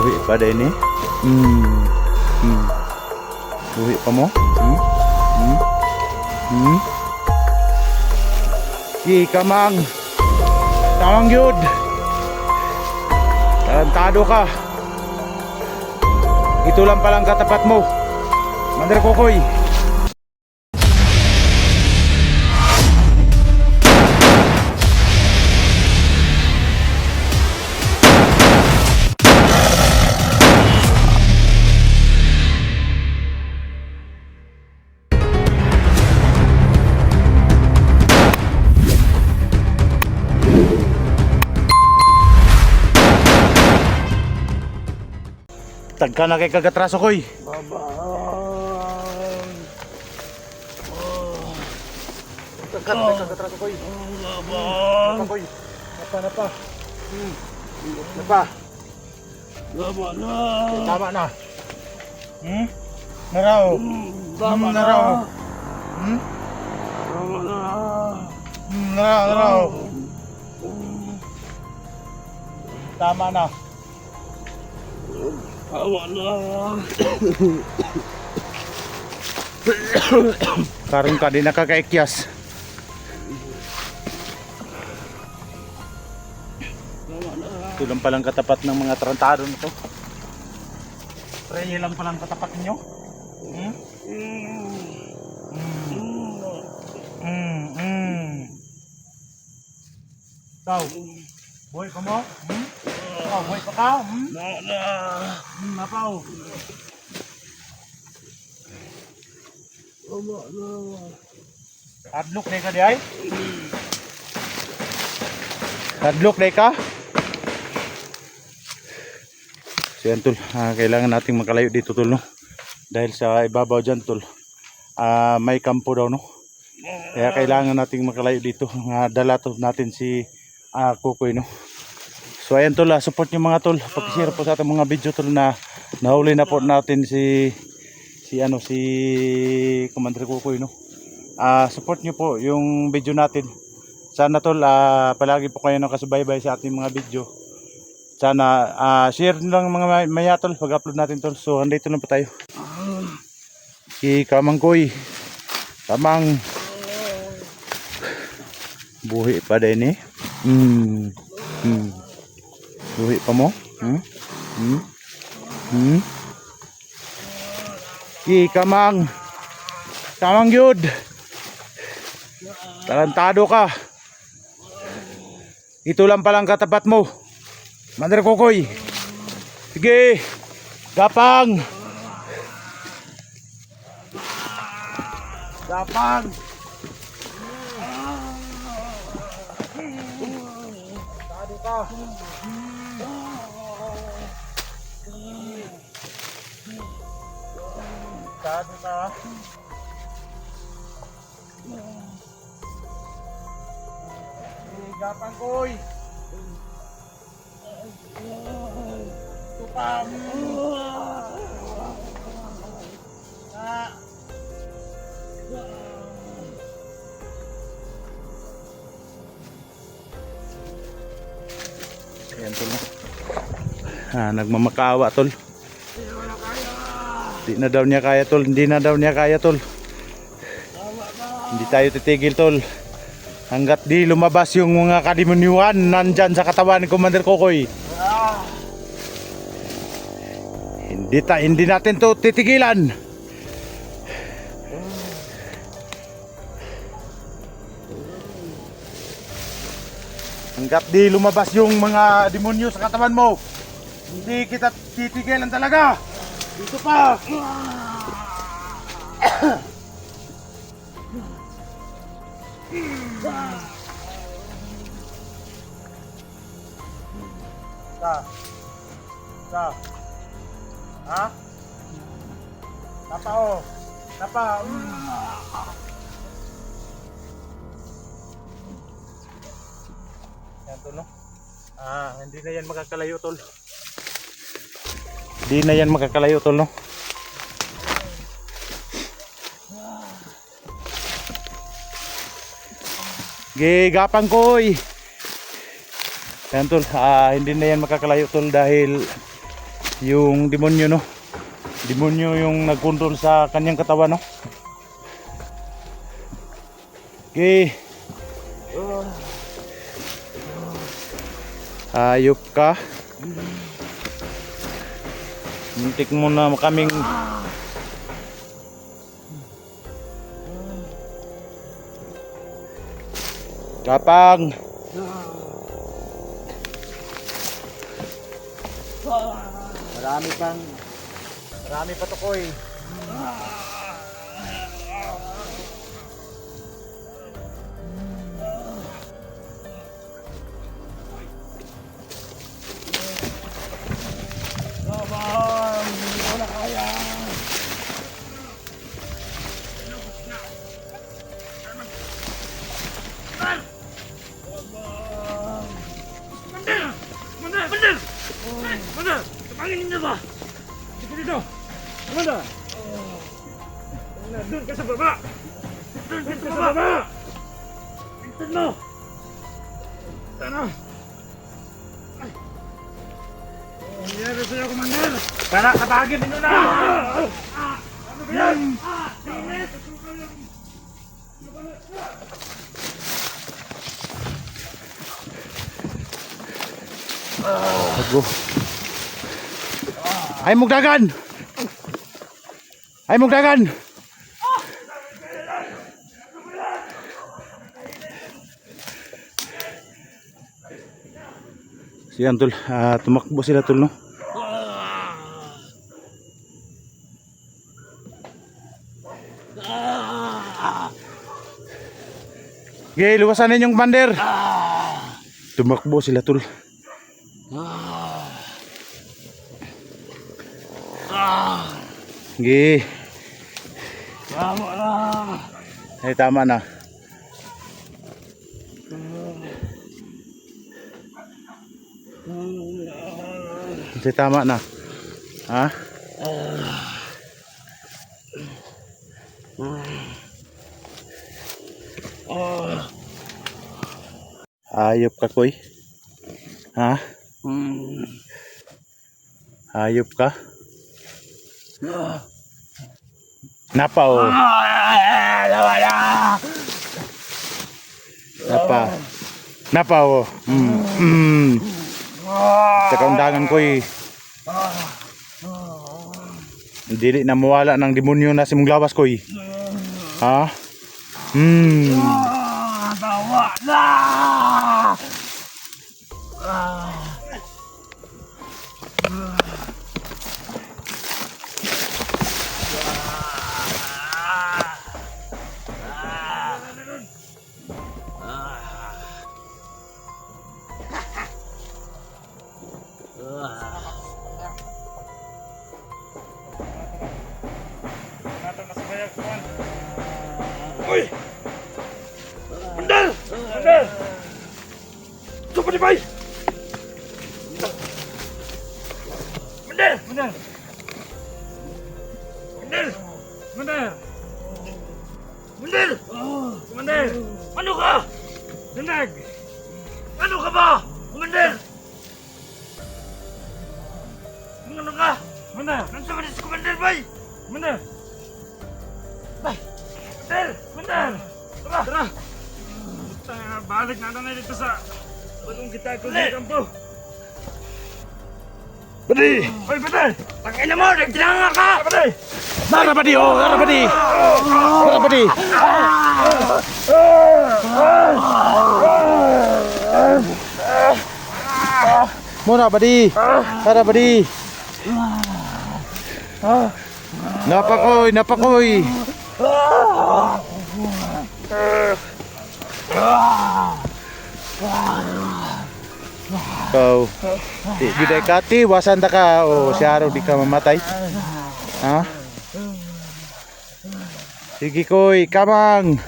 Buhi pa din eh. Buhi pa mo? Kamang. Kamang yun. Tarantado ka. Ito lang palang katapat mo. Mandar Kokoy. Tagka na kay kagatraso koy. Tagka na kay kagatraso koy. Koy. Napa. Tama na. Naraw. Naraw. Naraw. Tama na. Karong ka din nakakaikyas. Ito lang palang katapat ng mga tarantado nito. Pray lang palang katapat ninyo. Tao, boy ka mo? Boy pa ka? Napaw. Hadlok na ka di ay? Hadlok na ka? So yan tol, kailangan nating makalayo dito tol no? Dahil sa ibabaw dyan tol, may kampo daw no? Kaya kailangan nating makalayo dito. Dala to natin si Kukoy no? So ayan tol, support nyo mga tol. Pag-share po sa ating mga video tol na nahuli na po natin si Commander Kukoy no? Support nyo po yung video natin. Sana tol, palagi po kayo nakasubaybay sa ating mga video. Sana share nyo lang mga maya tol pag-upload natin tol. So andito lang po tayo. Kamang koy. Kamang. Buhi pa din eh. Buhi pa mo? Kamang. Kamang yun. Tarantado ka. Ito lang palang katapat mo. Mandar Kokoy. Sige. Gapang. Gapang. Tarantado ka. Tarantado ka. Gapang koy. Tupam. Ayan tol. Nagmamakaawa tol. Hindi na daw niya kaya tol. Hindi na daw niya kaya tol. Hindi tayo titigil tol. Hanggat di lumabas yung mga kademonyuhan nandyan sa katawan ni Commander Kokoy. Hindi natin to titigilan. Hanggat di lumabas yung mga demonyo sa katawan mo, hindi kita titigilan talaga. Dito pa. Ha? Tapa o. Tapa. Yan tol no? Hindi na yan makakalayo tol. Hindi na yan makakalayo tol no? Gigapang koy. Yan tol, hindi na yan makakalayo tol dahil yung demonyo, no? Demonyo yung nagkontrol sa kanyang katawan, no? Okay. Hayop ka. Muntik mo na kaming Kapang. Marami pa to, Koy. Mana? Tepangin niyo ba? Sige dito. Mana? Doon ka sa baba. Doon ka sa baba. Tingnan mo. Ano? Nangyari sa'yo, Commander. Para katagin nyo na. Ano ba yan? Tingnan. Ago. Ay mugdagan. Ay mugdagan. Siyan tol, tumakbo sila tol, no? Okay, luwasan ninyong commander. Tumakbo sila tol. Sige. Tama na. Ay tama na. Ay tama na. Ha? Hayop ka, Koy. Ha? Hayop ka? Napa, oh. Napa, oh. Sa kaundangan, Koy. Dili na mawala ng demonyo na si mong lawas, Koy. Ha? Bawa na. Uy! Mandal! Mandal! Ito pa di ba? Mandal! Mandal! Mandal! Mandal! Mandal! Mandal! Ano ka? Nanag! Ano ka ba? Mandal! Ano ka? Mandal! Nandiyan ka na si Commander, bay! Mandal! Bay! Mandal! Mandal! Tara! Tara! Balik na na dito sa bagong kita ko sa kampo. Badi! Hoy, Badi! Tangina mo! Nagtinanga ka! Badi! Nara Badi, oh! Nara Badi! Nara Badi! Muna Badi! Nara Badi! Napakoy! Napakoy! Kau di dekati wasan ta ka o si araw di ka mamatay. Ha? Sige Koy, kamang.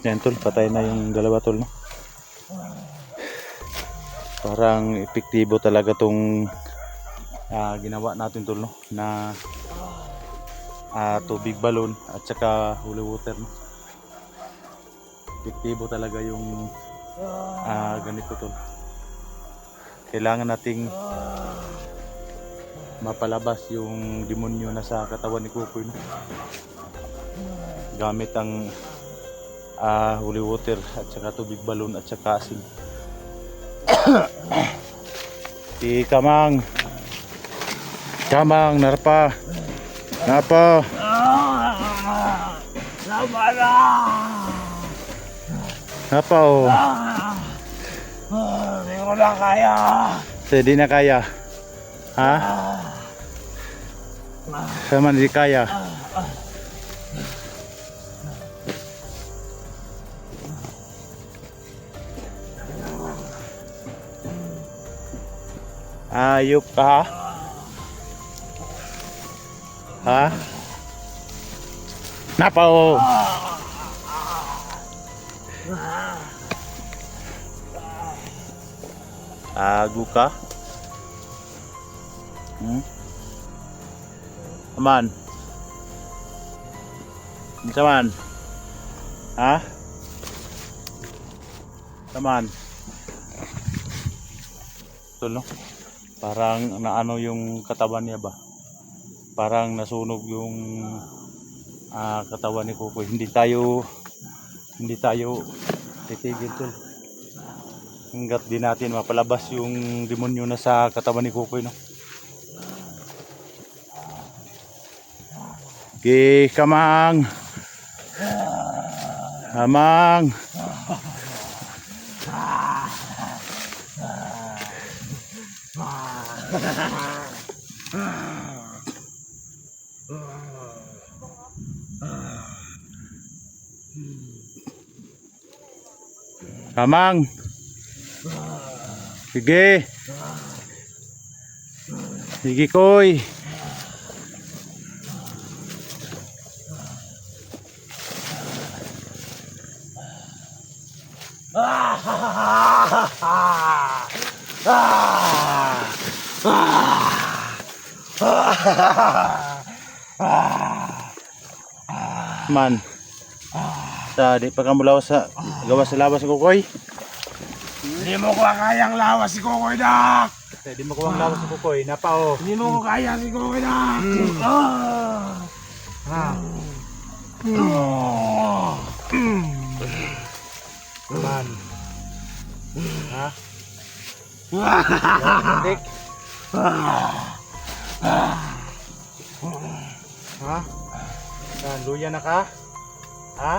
Yan tol, patay na yung dalawa tol, no? Parang epektibo talaga tong ginawa natin tol, no? Na tubig balon at saka holy water, no? Epektibo talaga yung ganito tol. Kailangan nating mapalabas yung demonyo na sa katawan ni Kukoy, no? Gamit ang holy water at saka tubig balon at saka asin. Kamang narpa napa napa oh. Hindi ko na kaya. Hindi na kaya. Ha? Sama hindi kaya. Ayup ka? Ha? Napa oh. Agu ka? Aman? Saman? Ha? Saman? Ito no? Parang naano yung katawan niya ba? Parang nasunog yung katawan ni Kukoy. Hindi tayo titigil tol. Hanggat di natin mapalabas yung demonyo na sa katawan ni Kukoy, no? Okay, kamang. Kamang. Kamang. Sige. Sige, Koy. Man. Di pa ka mulaw sa gawas sa labas, Kukoy. Hindi mo ko kayang lawas si Kukoy Dak. Di mo ko ang lawas sa Kukoy. Napa oh. Hindi mo ko kaya si Kukoy Dak. Man. Ha? Dik. Ha? Luya na ka? Ha?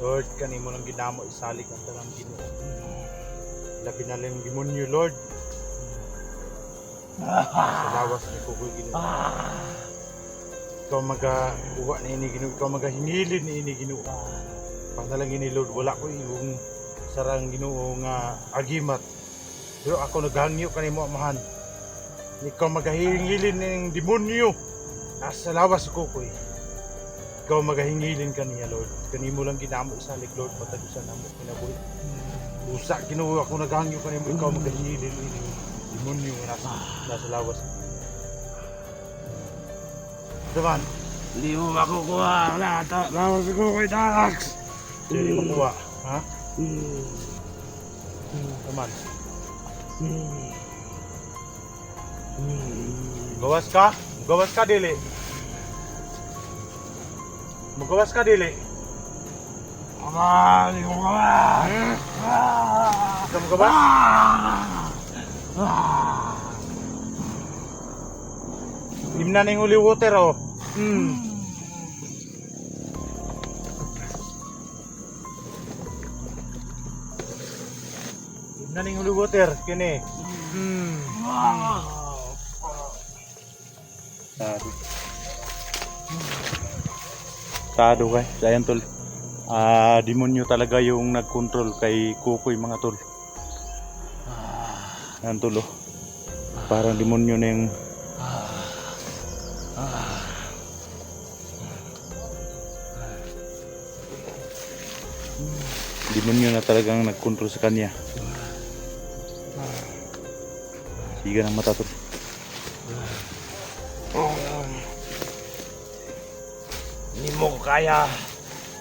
Lord, kanimo lang ginamo isalik ang talang Ginoo. Labi na lang yung demonyo, Lord. Sa lawas ni Kukoy Ginoo. Ikaw magabuwa na ini Ginoo, ikaw magahingilin na ini Ginoo. Panalangin ni Lord, wala ko yung sarang Ginoo nga agimat. Pero ako naghangyo kanimo amahan. Ikaw magahingilin ng demonyo nasa lawas ni Kukoy. Ikaw magahingilin kaniya, Lord. Kanimo lang ginamo isalik, Lord, patagusan namo kinabuhi. Usa Ginoo, ako naghangyo kanimo, ikaw magahingilin ini demonyo nga nasa lawas. Daman, Hindi mo makukuha ang lawas si Kukoy Dak. hindi makuha, ha? Daman. Gawas ka? Gawas ka, dili. Magawas ka, dili. Hindi ko gawa. Ikaw magawas? Himna na yung holy water, oh. Himna na yung holy water, kini. Tado kay, ayan tol. Demonyo talaga yung nag-control kay Kukoy, mga tol. Ayan tol, oh. Parang demonyo na yung demonyo na talagang nag-control sa kanya. Sige ng mata tol.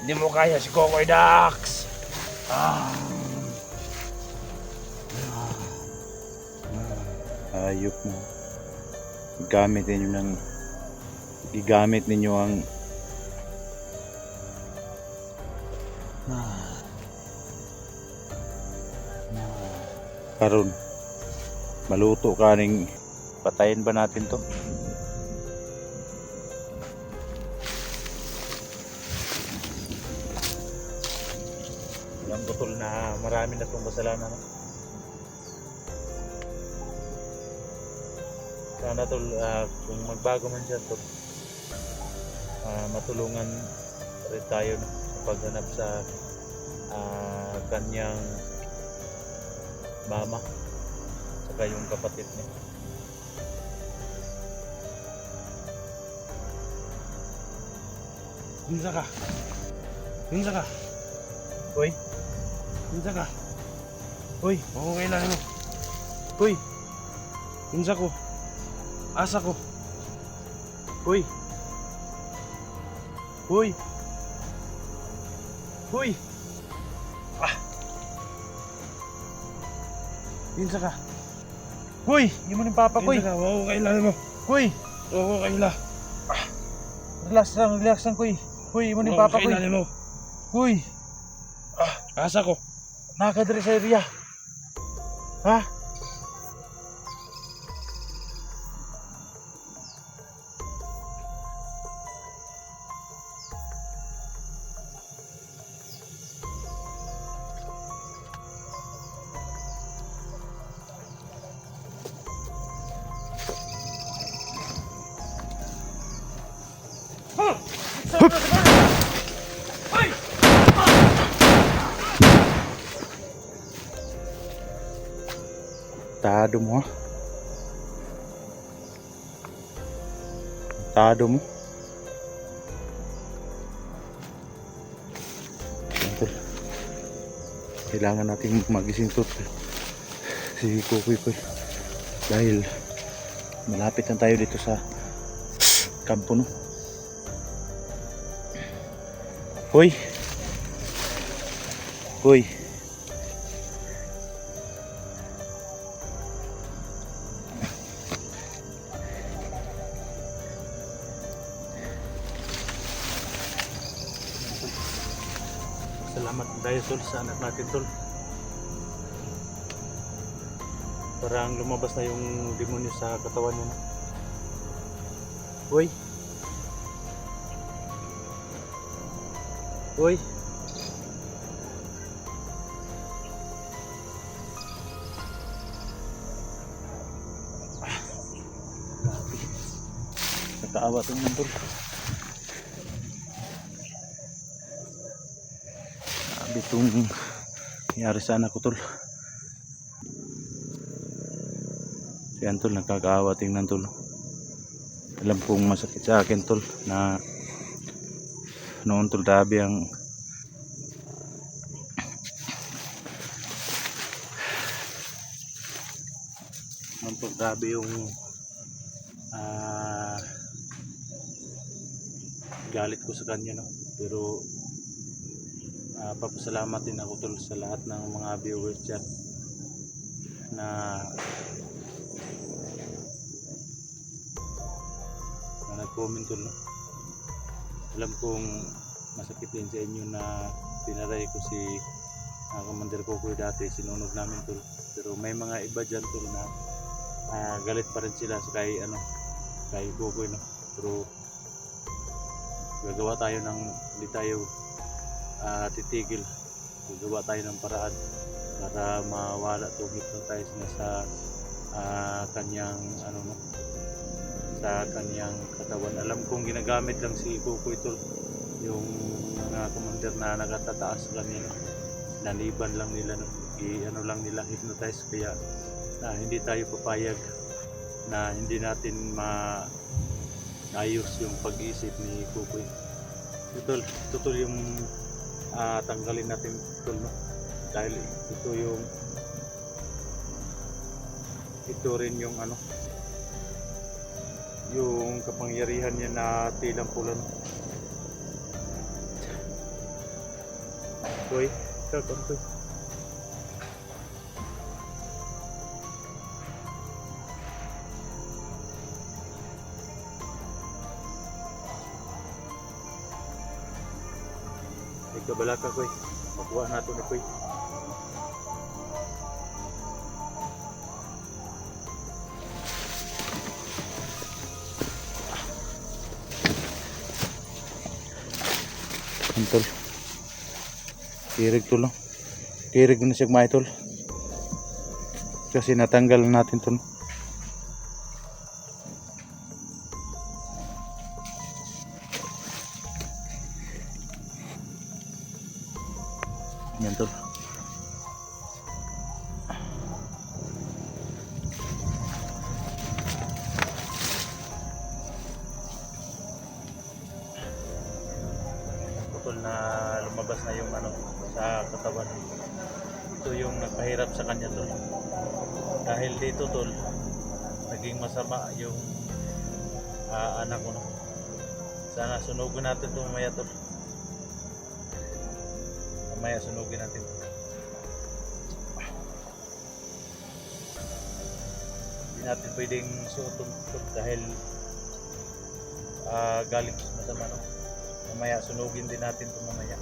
Hindi mo kaya si Kukoy Dak. Hayop mo. Gigamit ninyo ang karon maluto kaning patayin ba natin to? Alam ko tol na marami na itong kasalanan, no? Sana tol, kung magbago man siya tol, matulungan rin tayo, no? Sa paghanap sa kanyang mama saka yung kapatid niya. Hinsa ka. Hinsa ka. Uy, Hinsa ka. uy, Oo, kailangan mo. uy, Hinsa ko. Asa ko. uy, uy, uy. Hinsa ka. Uy, yun mo ng papa ko. Hinsa ka. Oo, kailangan mo. Uy, Oo, kailangan. relax lang kuy. Uy, yun mo ng Oo, papa ko. kailangan mo. Uy, Asa ko. nakadiri sa area. Ha? Tado mo, ha? Tado mo. Ayan, tol. Kailangan natin magising to si Kukoy ko, dahil malapit na tayo dito sa kampo, no? Hoy, hoy, salamat tayo tol sa anak natin tol. Parang lumabas na yung demonyo sa katawan niya, no? Hoy, hoy, nakaawa itong mga tol. Sabi itong nangyari sa anak ko tol. Yan tol, nakakaawa tingnan tol. Alam kong masakit sa akin tol na noon tol, grabe ang noon tol, grabe yung galit ko sa kanya, no? Pero papasalamat din ako tol sa lahat ng mga viewers dyan na nag-comment tol, no? Alam kong masakit din sa inyo na pinaray ko si Commander Kukoy dati, sinunog namin tol. Pero may mga iba dyan tol na galit pa rin sila sa kay Kukoy, no? Pero gagawa tayo ng, hindi tayo titigil, gagawa tayo ng paraan para mawala itong hypnotize na sa kanyang no, sa kanyang katawan. Alam kong ginagamit lang si Kukoy tol yung mga commander na nakatataas sa kanila, naliban lang nila, no? Lang nila hypnotize, kaya hindi tayo papayag na hindi natin maayos yung pag-iisip ni Kukoy. Ito tol yung tanggalin natin tol, no? Dahil ito rin yung yung kapangyarihan niya na tilang pula, no? Hoy, Kabalaka ko eh. Pakuha na ito ni Kuy. Tol. Kirig to lang. Kirig na siya mga tol. Kasi natanggal natin to. Yan tol. Putol na lumabas na yung ano sa katawan. Ito yung nagpahirap sa kanya tol. Dahil dito tol, naging masama yung anak ko no. Sana sunugin natin ito mamaya tol. Mamaya sunugin natin. Hindi natin pwedeng suotong tol dahil galing sa masama no. Mamaya sunugin din natin ito mamaya.